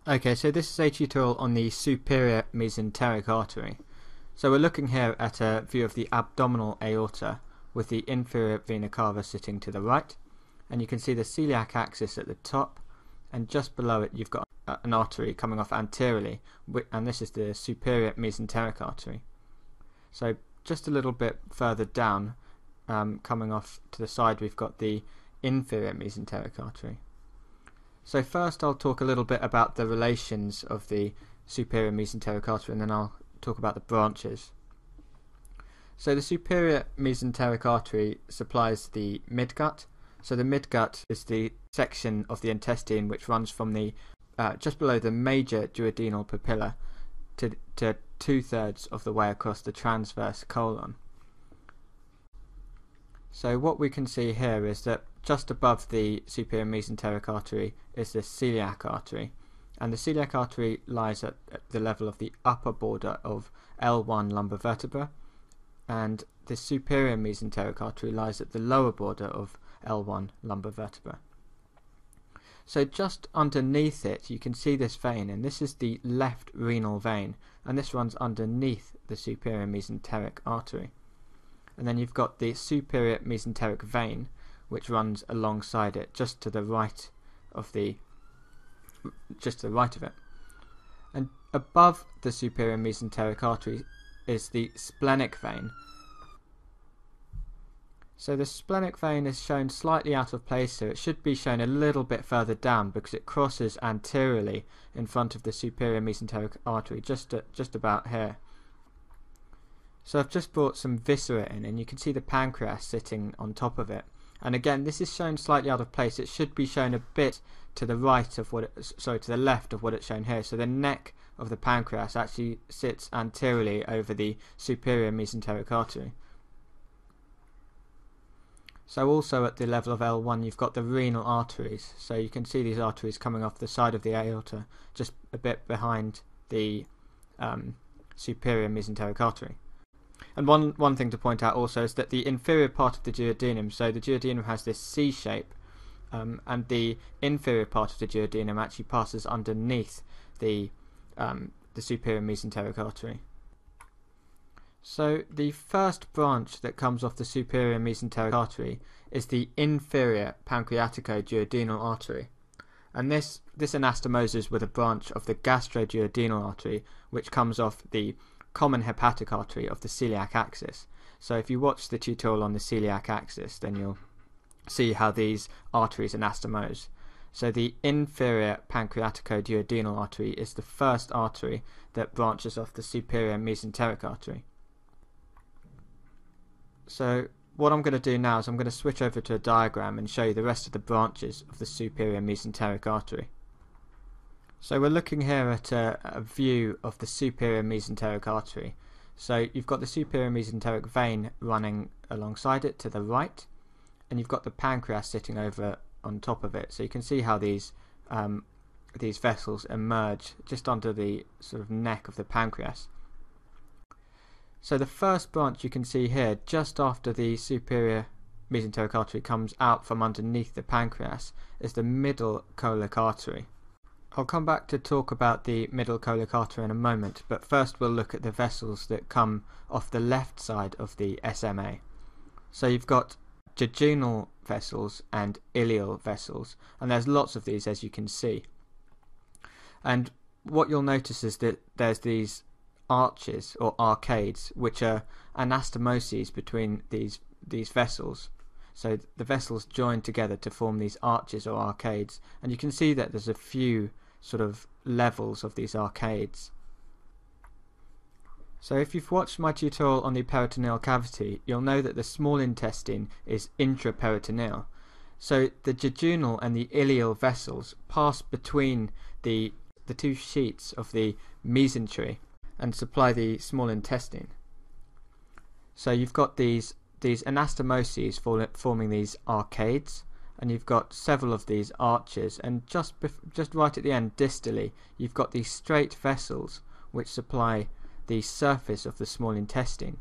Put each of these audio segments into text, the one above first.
Okay, so this is a tutorial on the superior mesenteric artery. So we're looking here at a view of the abdominal aorta with the inferior vena cava sitting to the right, and you can see the celiac axis at the top, and just below it you've got an artery coming off anteriorly, and this is the superior mesenteric artery. So just a little bit further down, coming off to the side, we've got the inferior mesenteric artery. So first I'll talk a little bit about the relations of the superior mesenteric artery, and then I'll talk about the branches. So the superior mesenteric artery supplies the midgut. So the midgut is the section of the intestine which runs from the just below the major duodenal papilla to 2/3 of the way across the transverse colon. So what we can see here is that just above the superior mesenteric artery is the celiac artery, and the celiac artery lies at the level of the upper border of L1 lumbar vertebra, and the superior mesenteric artery lies at the lower border of L1 lumbar vertebra. So just underneath it you can see this vein, and this is the left renal vein, and this runs underneath the superior mesenteric artery. And then you've got the superior mesenteric vein, which runs alongside it, just to the right of it. And above the superior mesenteric artery is the splenic vein. So the splenic vein is shown slightly out of place here. It should be shown a little bit further down because it crosses anteriorly in front of the superior mesenteric artery, just about here. So I've just brought some viscera in, and you can see the pancreas sitting on top of it. And again, this is shown slightly out of place. It should be shown a bit to the right of to the left of what it's shown here. So the neck of the pancreas actually sits anteriorly over the superior mesenteric artery. So also at the level of L1 you've got the renal arteries. So you can see these arteries coming off the side of the aorta, just a bit behind the superior mesenteric artery. And one thing to point out also is that the inferior part of the duodenum, so the duodenum has this C shape, and the inferior part of the duodenum actually passes underneath the superior mesenteric artery. So the first branch that comes off the superior mesenteric artery is the inferior pancreatico-duodenal artery, and this anastomoses with a branch of the gastroduodenal artery, which comes off the common hepatic artery of the celiac axis. So if you watch the tutorial on the celiac axis, then you'll see how these arteries anastomose. So the inferior pancreatico-duodenal artery is the first artery that branches off the superior mesenteric artery. So what I'm going to do now is I'm going to switch over to a diagram and show you the rest of the branches of the superior mesenteric artery. So we're looking here at a view of the superior mesenteric artery. So you've got the superior mesenteric vein running alongside it to the right, and you've got the pancreas sitting over on top of it. So you can see how these vessels emerge just under the sort of neck of the pancreas. So the first branch you can see here, just after the superior mesenteric artery comes out from underneath the pancreas, is the middle colic artery. I'll come back to talk about the middle colic artery in a moment, but first we'll look at the vessels that come off the left side of the SMA. So you've got jejunal vessels and ileal vessels, and there's lots of these, as you can see. And what you'll notice is that there's these arches or arcades, which are anastomoses between these vessels. So the vessels join together to form these arches or arcades, and you can see that there's a few sort of levels of these arcades. So if you've watched my tutorial on the peritoneal cavity, you'll know that the small intestine is intraperitoneal. So the jejunal and the ileal vessels pass between the two sheets of the mesentery and supply the small intestine. So you've got these anastomoses forming these arcades, and you've got several of these arches, and just right at the end, distally, you've got these straight vessels which supply the surface of the small intestine.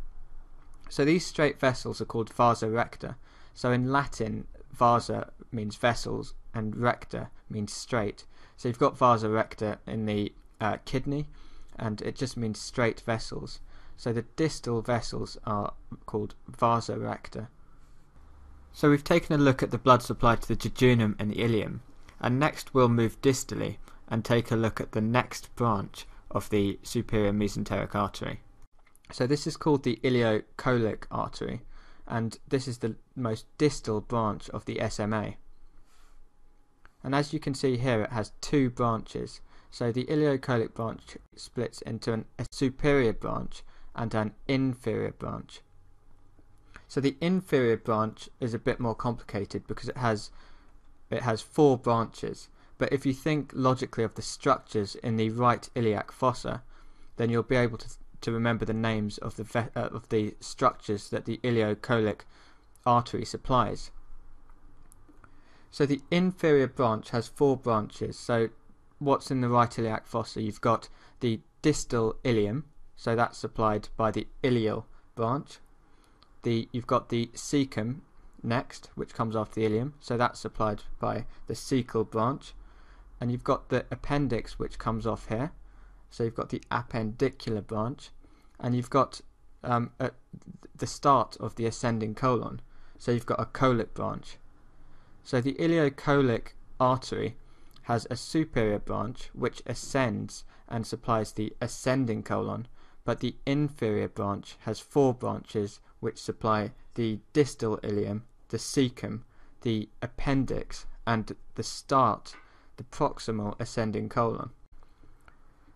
So these straight vessels are called vasa recta. So in Latin, vasa means vessels and recta means straight. So you've got vasa recta in the kidney, and it just means straight vessels. So the distal vessels are called vasa recta. So we've taken a look at the blood supply to the jejunum and the ileum, and next we'll move distally and take a look at the next branch of the superior mesenteric artery. So this is called the ileocholic artery, and this is the most distal branch of the SMA. And as you can see here, it has two branches. So the ileocholic branch splits into a superior branch and an inferior branch. So the inferior branch is a bit more complicated because it has four branches. But if you think logically of the structures in the right iliac fossa, then you'll be able to remember the names of the structures that the ileocholic artery supplies. So the inferior branch has four branches. So what's in the right iliac fossa? You've got the distal ileum, so that's supplied by the ileal branch. You've got the cecum next, which comes after the ileum, so that's supplied by the cecal branch. And you've got the appendix, which comes off here, so you've got the appendicular branch. And you've got the start of the ascending colon, so you've got a cholic branch. So the ileocholic artery has a superior branch which ascends and supplies the ascending colon, but the inferior branch has four branches which supply the distal ileum, the cecum, the appendix, and the start, the proximal ascending colon.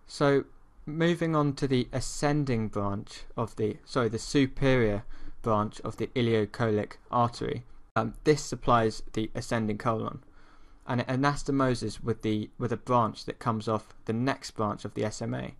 So moving on to the ascending branch of the superior branch of the ileocholic artery, this supplies the ascending colon, and it anastomoses with a branch that comes off the next branch of the SMA.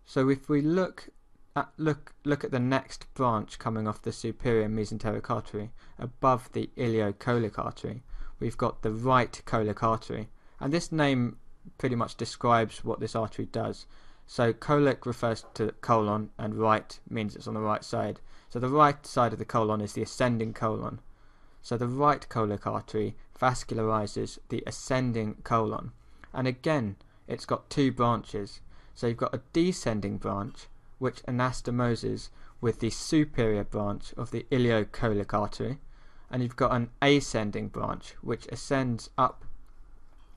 So if we look at the next branch coming off the superior mesenteric artery above the ileocholic artery, we've got the right cholic artery, and this name pretty much describes what this artery does. So cholic refers to the colon, and right means it's on the right side. So the right side of the colon is the ascending colon. So the right cholic artery vascularizes the ascending colon, and again it's got two branches. So you've got a descending branch which anastomoses with the superior branch of the ileocholic artery, and you've got an ascending branch which ascends up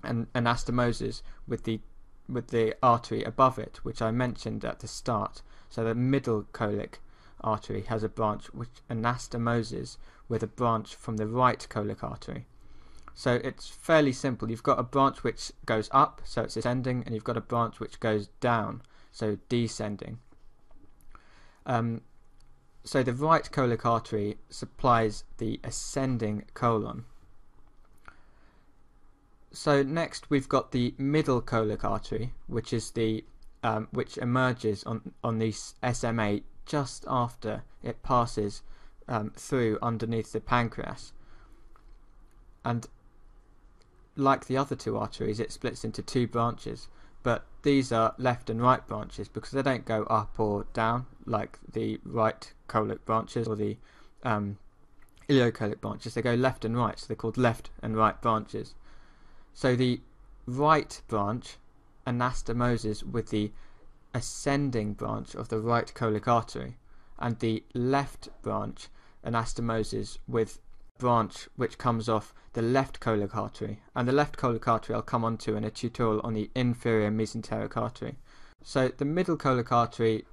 and anastomoses with the artery above it, which I mentioned at the start. So the middle cholic artery has a branch which anastomoses with a branch from the right cholic artery. So it's fairly simple. You've got a branch which goes up, so it's ascending, and you've got a branch which goes down, so descending. So the right cholic artery supplies the ascending colon. So next we've got the middle cholic artery, which is which emerges on the SMA just after it passes through underneath the pancreas. And like the other two arteries, it splits into two branches, but these are left and right branches because they don't go up or down like the right cholic branches or the ileocholic branches. They go left and right, so they're called left and right branches. So the right branch anastomoses with the ascending branch of the right cholic artery, and the left branch anastomoses with a branch which comes off the left cholic artery, and the left cholic artery I'll come on to in a tutorial on the inferior mesenteric artery. So the middle cholic artery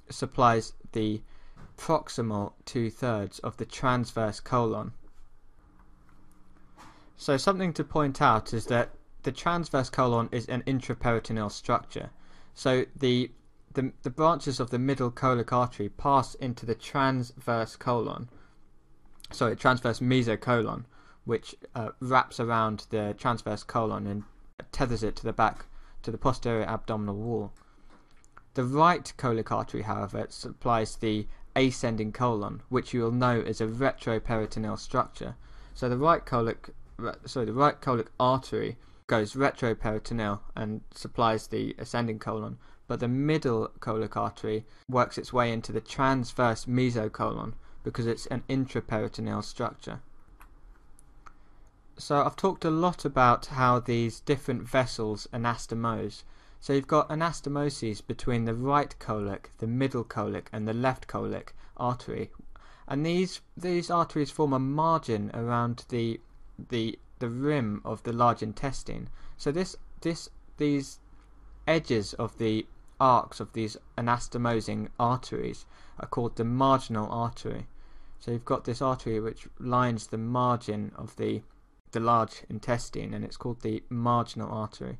supplies the proximal 2/3 of the transverse colon. So something to point out is that the transverse colon is an intraperitoneal structure. So the branches of the middle cholic artery pass into the transverse mesocolon, which wraps around the transverse colon and tethers it to the back to the posterior abdominal wall. The right cholic artery, however, supplies the ascending colon, which you will know is a retroperitoneal structure. So the right cholic artery goes retroperitoneal and supplies the ascending colon, but the middle cholic artery works its way into the transverse mesocolon because it's an intraperitoneal structure. So I've talked a lot about how these different vessels anastomose. So you've got anastomoses between the right colic, the middle colic and the left colic artery, and these arteries form a margin around the rim of the large intestine. So these edges of the arcs of these anastomosing arteries are called the marginal artery. So you've got this artery which lines the margin of the large intestine, and it's called the marginal artery.